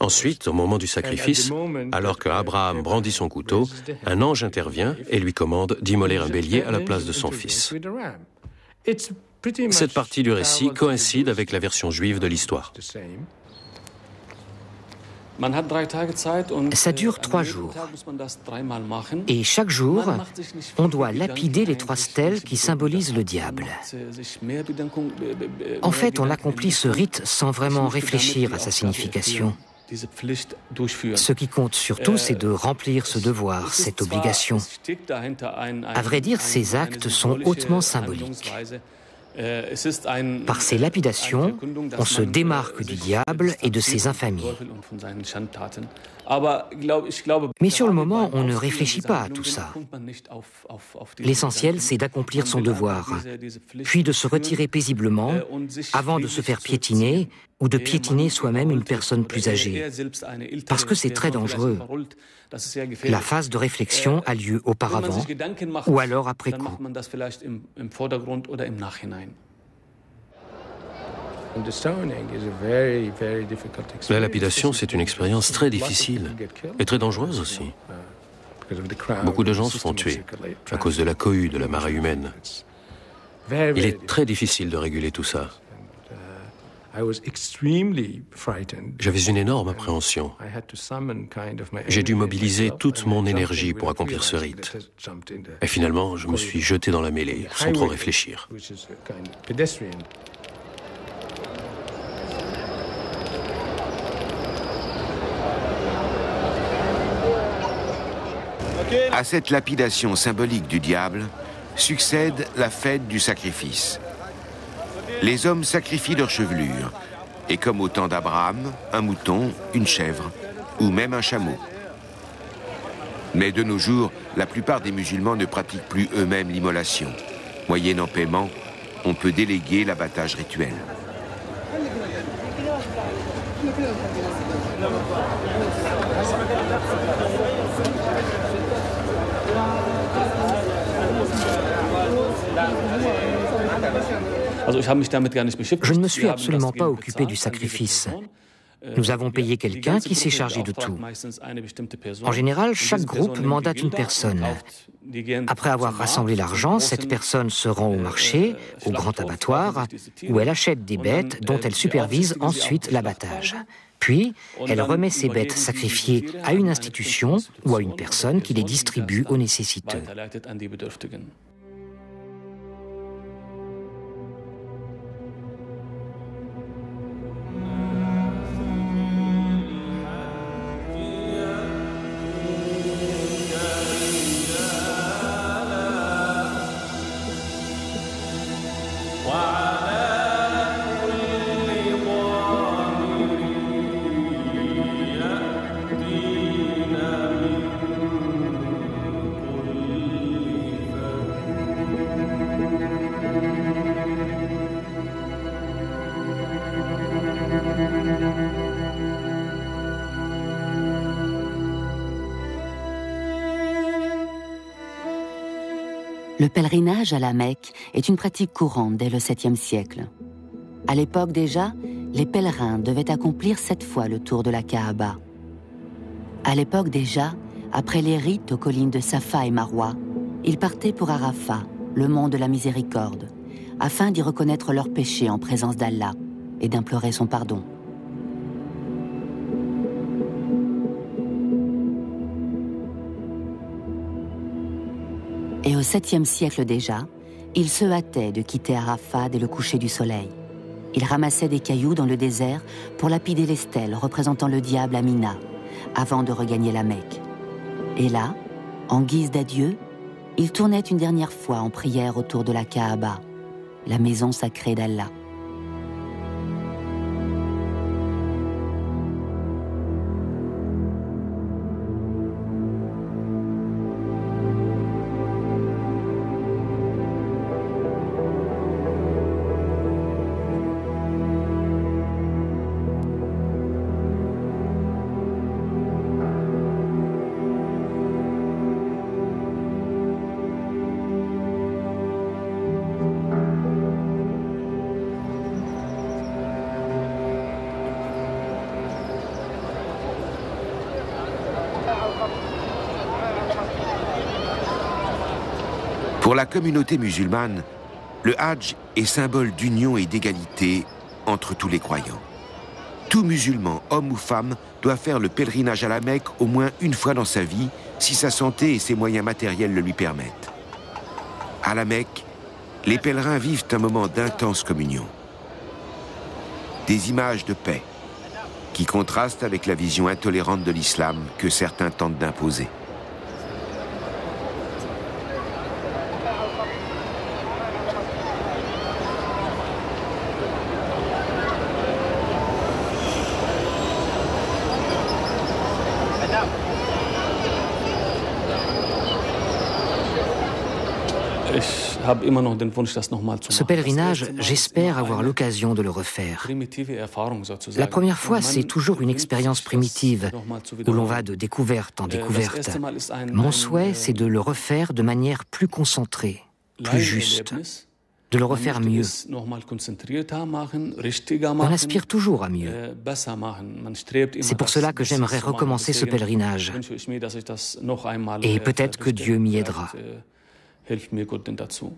Ensuite, au moment du sacrifice, alors que Abraham brandit son couteau, un ange intervient et lui commande d'immoler un bélier à la place de son fils. Cette partie du récit coïncide avec la version juive de l'histoire. Ça dure 3 jours. Et chaque jour, on doit lapider les 3 stèles qui symbolisent le diable. En fait, on accomplit ce rite sans vraiment réfléchir à sa signification. Ce qui compte surtout, c'est de remplir ce devoir, cette obligation. À vrai dire, ces actes sont hautement symboliques. Par ces lapidations, on se démarque du diable et de ses infamies. Mais sur le moment, on ne réfléchit pas à tout ça. L'essentiel, c'est d'accomplir son devoir, puis de se retirer paisiblement avant de se faire piétiner ou de piétiner soi-même une personne plus âgée. Parce que c'est très dangereux. La phase de réflexion a lieu auparavant ou alors après coup. La lapidation, c'est une expérience très difficile et très dangereuse aussi. Beaucoup de gens se font tuer à cause de la cohue, de la marée humaine. Il est très difficile de réguler tout ça. J'avais une énorme appréhension. J'ai dû mobiliser toute mon énergie pour accomplir ce rite. Et finalement, je me suis jeté dans la mêlée, sans trop réfléchir. À cette lapidation symbolique du diable succède la fête du sacrifice. Les hommes sacrifient leur chevelure, et comme au temps d'Abraham, un mouton, une chèvre, ou même un chameau. Mais de nos jours, la plupart des musulmans ne pratiquent plus eux-mêmes l'immolation. Moyennant paiement, on peut déléguer l'abattage rituel. Je ne me suis absolument pas occupé du sacrifice. Nous avons payé quelqu'un qui s'est chargé de tout. En général, chaque groupe mandate une personne. Après avoir rassemblé l'argent, cette personne se rend au marché, au grand abattoir, où elle achète des bêtes dont elle supervise ensuite l'abattage. Puis, elle remet ces bêtes sacrifiées à une institution ou à une personne qui les distribue aux nécessiteux. Le pèlerinage à la Mecque est une pratique courante dès le 7e siècle. À l'époque déjà, les pèlerins devaient accomplir 7 fois le tour de la Kaaba. À l'époque déjà, après les rites aux collines de Safa et Marwa, ils partaient pour Arafat, le mont de la miséricorde, afin d'y reconnaître leurs péchés en présence d'Allah et d'implorer son pardon. Et au 7e siècle déjà, ils se hâtaient de quitter Arafat dès le coucher du soleil. Ils ramassaient des cailloux dans le désert pour lapider les stèles représentant le diable à Mina, avant de regagner la Mecque. Et là, en guise d'adieu, ils tournaient une dernière fois en prière autour de la Kaaba, la maison sacrée d'Allah. Pour la communauté musulmane, le Hajj est symbole d'union et d'égalité entre tous les croyants. Tout musulman, homme ou femme, doit faire le pèlerinage à la Mecque au moins une fois dans sa vie, si sa santé et ses moyens matériels le lui permettent. À la Mecque, les pèlerins vivent un moment d'intense communion. Des images de paix qui contrastent avec la vision intolérante de l'islam que certains tentent d'imposer. Ce pèlerinage, j'espère avoir l'occasion de le refaire. La première fois, c'est toujours une expérience primitive, où l'on va de découverte en découverte. Mon souhait, c'est de le refaire de manière plus concentrée, plus juste, de le refaire mieux. On aspire toujours à mieux. C'est pour cela que j'aimerais recommencer ce pèlerinage. Et peut-être que Dieu m'y aidera. Hilft mir Gott denn dazu.